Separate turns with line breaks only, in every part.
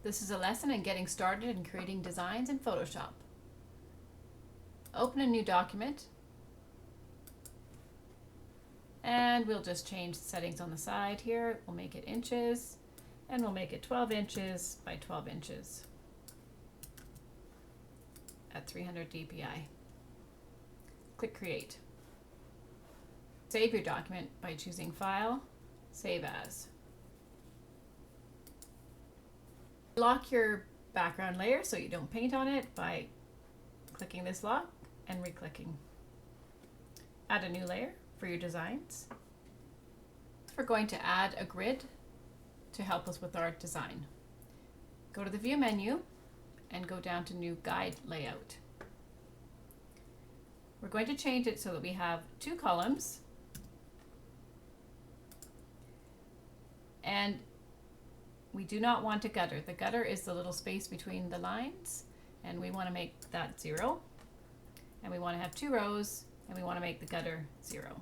This is a lesson in getting started in creating designs in Photoshop. Open a new document, and we'll just change the settings on the side here. We'll make it inches, and we'll make it 12 inches by 12 inches at 300 dpi. Click Create. Save your document by choosing File, Save As. Lock your background layer so you don't paint on it by clicking this lock and re-clicking. Add a new layer for your designs. We're going to add a grid to help us with our design. Go to the View menu and go down to New Guide Layout. We're going to change it so that we have 2 columns and we do not want a gutter. The gutter is the little space between the lines, and we want to make that 0. And we want to have 2 rows, and we want to make the gutter 0.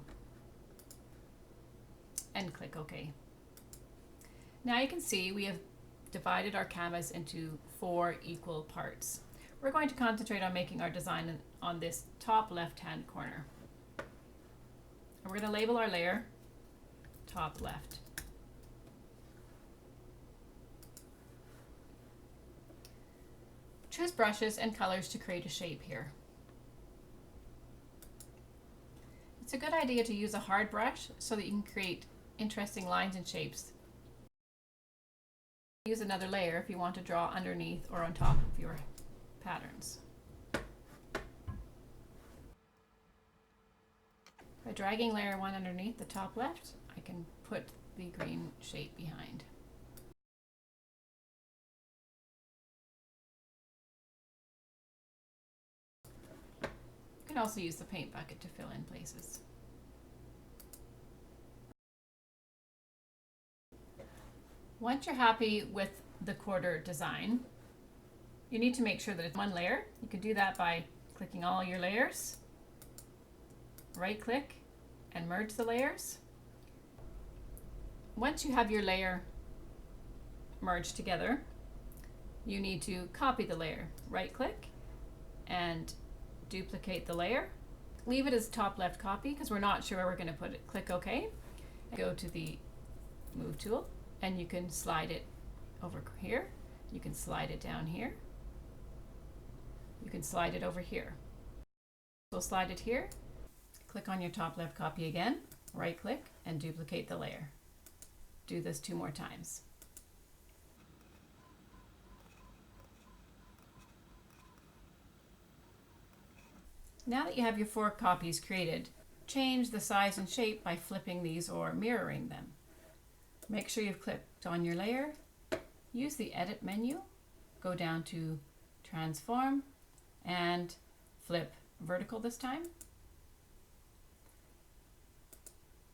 And click OK. Now you can see we have divided our canvas into 4 equal parts. We're going to concentrate on making our design on this top left-hand corner. And we're going to label our layer top left. Choose brushes and colors to create a shape here. It's a good idea to use a hard brush so that you can create interesting lines and shapes. Use another layer if you want to draw underneath or on top of your patterns. By dragging layer 1 underneath the top left, I can put the green shape behind. You can also use the paint bucket to fill in places. Once you're happy with the quarter design, you need to make sure that it's one layer. You can do that by clicking all your layers, right click and merge the layers. Once you have your layer merged together, you need to copy the layer. Right click and duplicate the layer. Leave it as top left copy because we're not sure where we're going to put it. Click OK. Go to the Move tool and you can slide it over here. You can slide it down here. You can slide it over here. So slide it here. Click on your top left copy again. Right click and duplicate the layer. Do this 2 more times. Now that you have your 4 copies created, change the size and shape by flipping these or mirroring them. Make sure you've clicked on your layer, use the Edit menu, go down to Transform and flip vertical this time.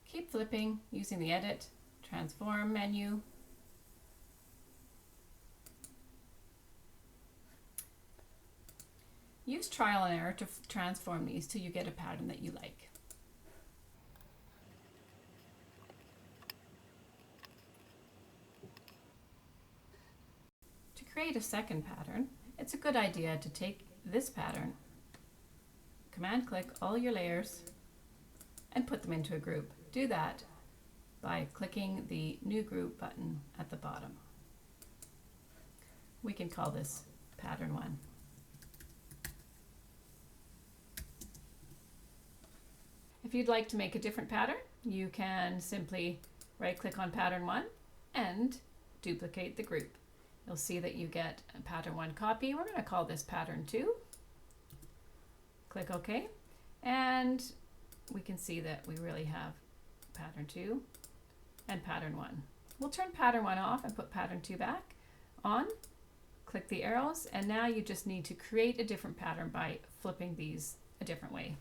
Keep flipping using the Edit, Transform menu. Use trial and error to transform these till you get a pattern that you like. To create a second pattern, it's a good idea to take this pattern, command click all your layers, and put them into a group. Do that by clicking the New Group button at the bottom. We can call this Pattern 1. If you'd like to make a different pattern, you can simply right-click on Pattern 1 and duplicate the group. You'll see that you get a Pattern 1 copy. We're going to call this Pattern 2. Click OK, and we can see that we really have Pattern 2 and Pattern 1. We'll turn Pattern 1 off and put Pattern 2 back on. Click the arrows, and now you just need to create a different pattern by flipping these a different way.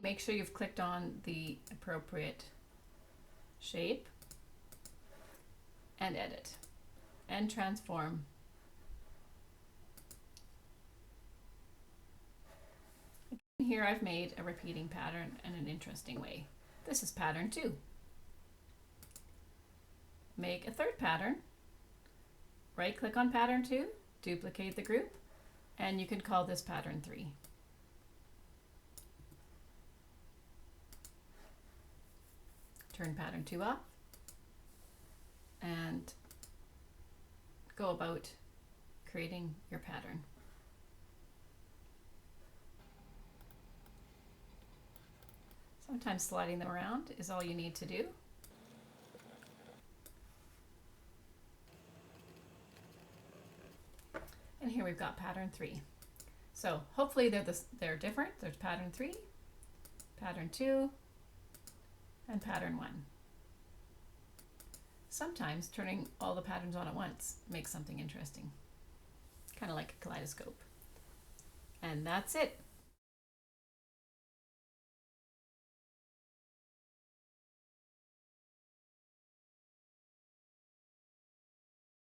Make sure you've clicked on the appropriate shape and Edit and Transform. Here I've made a repeating pattern in an interesting way. This is Pattern 2. make a third pattern. Right click on pattern 2, duplicate the group, and you can call this pattern 3. Turn pattern 2 off and go about creating your pattern. Sometimes sliding them around is all you need to do. And here we've got pattern 3. So hopefully they're different. There's pattern 3, pattern 2, and pattern 1. Sometimes turning all the patterns on at once makes something interesting, kind of like a kaleidoscope. And that's it.